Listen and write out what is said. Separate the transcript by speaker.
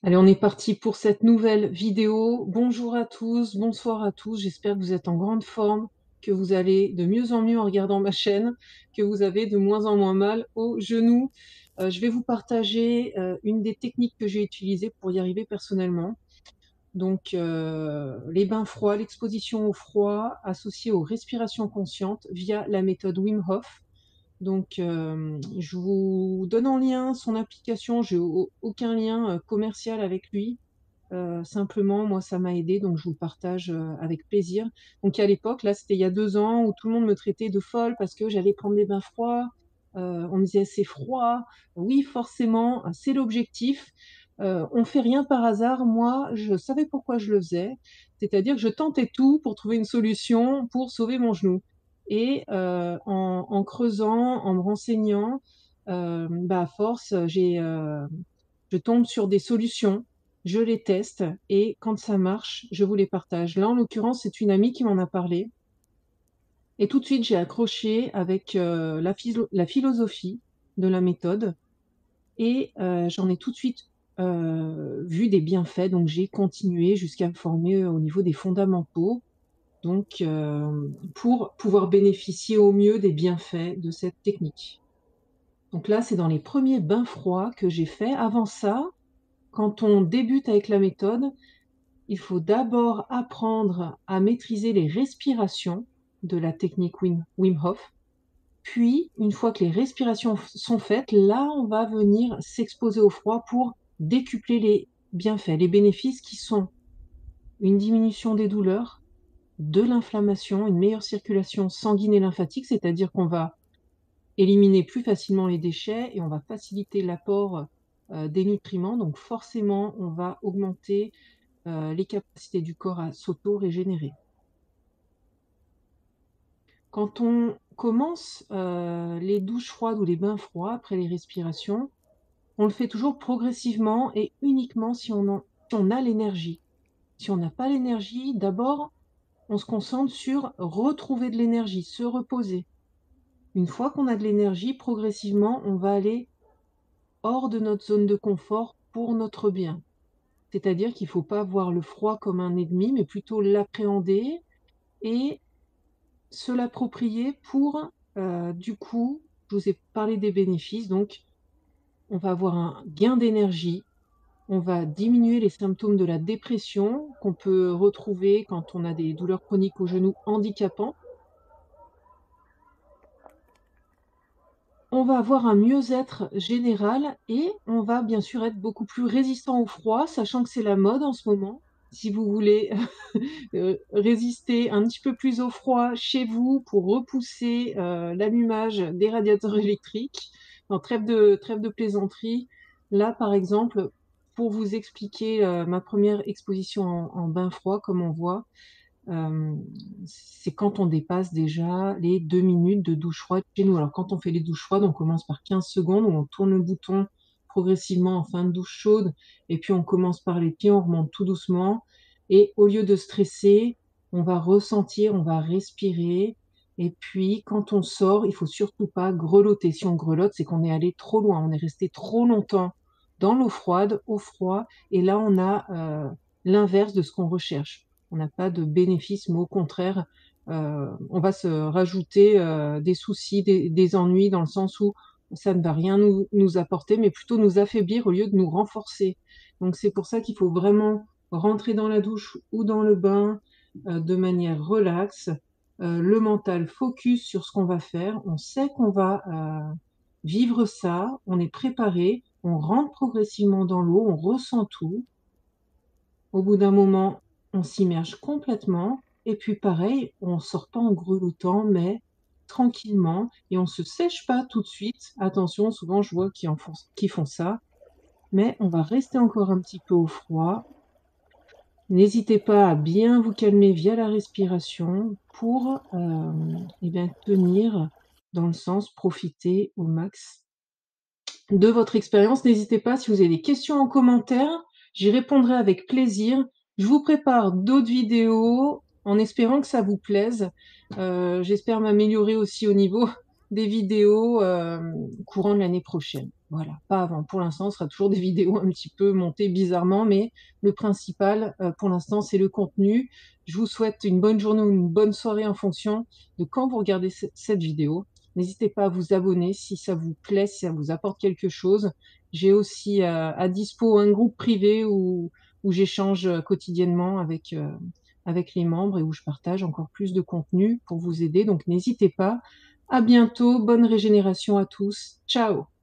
Speaker 1: Allez, on est parti pour cette nouvelle vidéo. Bonjour à tous, bonsoir à tous. J'espère que vous êtes en grande forme, que vous allez de mieux en mieux en regardant ma chaîne, que vous avez de moins en moins mal aux genoux. Je vais vous partager une des techniques que j'ai utilisées pour y arriver personnellement. Donc, les bains froids, l'exposition au froid associée aux respirations conscientes via la méthode Wim Hof. Donc, je vous donne en lien son application. J'ai aucun lien commercial avec lui. Simplement, moi, ça m'a aidé, donc je vous le partage avec plaisir. Donc, à l'époque, là, c'était il y a 2 ans, où tout le monde me traitait de folle parce que j'allais prendre des bains froids. On me disait c'est froid. Oui, forcément, c'est l'objectif. On fait rien par hasard. Moi, je savais pourquoi je le faisais. C'est-à-dire que je tentais tout pour trouver une solution pour sauver mon genou. Et en creusant, en me renseignant, à force, je tombe sur des solutions, je les teste et quand ça marche, je vous les partage. Là, en l'occurrence, c'est une amie qui m'en a parlé et tout de suite, j'ai accroché avec la philosophie de la méthode et j'en ai tout de suite vu des bienfaits. Donc, j'ai continué jusqu'à me former au niveau des fondamentaux. Donc, pour pouvoir bénéficier au mieux des bienfaits de cette technique. Donc là, c'est dans les premiers bains froids que j'ai fait. Avant ça, quand on débute avec la méthode, il faut d'abord apprendre à maîtriser les respirations de la technique Wim Hof. Puis, une fois que les respirations sont faites, là, on va venir s'exposer au froid pour décupler les bienfaits, les bénéfices qui sont une diminution des douleurs, de l'inflammation, une meilleure circulation sanguine et lymphatique, c'est-à-dire qu'on va éliminer plus facilement les déchets et on va faciliter l'apport des nutriments. Donc forcément, on va augmenter les capacités du corps à s'auto-régénérer. Quand on commence les douches froides ou les bains froids après les respirations, on le fait toujours progressivement et uniquement si on a l'énergie. Si on n'a pas l'énergie, d'abord, on se concentre sur retrouver de l'énergie, se reposer. Une fois qu'on a de l'énergie, progressivement, on va aller hors de notre zone de confort pour notre bien. C'est-à-dire qu'il ne faut pas voir le froid comme un ennemi, mais plutôt l'appréhender et se l'approprier pour, du coup, je vous ai parlé des bénéfices, donc on va avoir un gain d'énergie, on va diminuer les symptômes de la dépression qu'on peut retrouver quand on a des douleurs chroniques au genou handicapantes. On va avoir un mieux-être général et on va bien sûr être beaucoup plus résistant au froid, sachant que c'est la mode en ce moment. Si vous voulez résister un petit peu plus au froid chez vous pour repousser l'allumage des radiateurs électriques. Non, trêve de plaisanterie. Là, par exemple, pour vous expliquer ma première exposition en bain froid, comme on voit, euh, c'est quand on dépasse déjà les 2 minutes de douche froide chez nous. Alors, quand on fait les douches froides, on commence par 15 secondes où on tourne le bouton progressivement en fin de douche chaude et puis on commence par les pieds, on remonte tout doucement. Et au lieu de stresser, on va ressentir, on va respirer. Et puis, quand on sort, il faut surtout pas grelotter. Si on grelotte, c'est qu'on est allé trop loin, on est resté trop longtemps dans l'eau froide, au froid, et là, on a l'inverse de ce qu'on recherche. On n'a pas de bénéfice, mais au contraire, on va se rajouter des soucis, des ennuis, dans le sens où ça ne va rien nous apporter, mais plutôt nous affaiblir au lieu de nous renforcer. Donc c'est pour ça qu'il faut vraiment rentrer dans la douche ou dans le bain de manière relaxe, le mental focus sur ce qu'on va faire, on sait qu'on va vivre ça, on est préparé, on rentre progressivement dans l'eau, on ressent tout. Au bout d'un moment, on s'immerge complètement et puis pareil, on sort pas en grelottant, mais tranquillement et on se sèche pas tout de suite. Attention, souvent je vois qui font ça, mais on va rester encore un petit peu au froid. N'hésitez pas à bien vous calmer via la respiration pour eh bien, tenir dans le sens profiter au max de votre expérience. N'hésitez pas, si vous avez des questions en commentaire, j'y répondrai avec plaisir. Je vous prépare d'autres vidéos en espérant que ça vous plaise. J'espère m'améliorer aussi au niveau des vidéos courant de l'année prochaine. Voilà, pas avant. Pour l'instant, ce sera toujours des vidéos un petit peu montées bizarrement, mais le principal, pour l'instant, c'est le contenu. Je vous souhaite une bonne journée ou une bonne soirée en fonction de quand vous regardez cette vidéo. N'hésitez pas à vous abonner si ça vous plaît, si ça vous apporte quelque chose. J'ai aussi à dispo un groupe privé où j'échange quotidiennement avec les membres et où je partage encore plus de contenu pour vous aider. Donc n'hésitez pas. À bientôt, bonne régénération à tous. Ciao!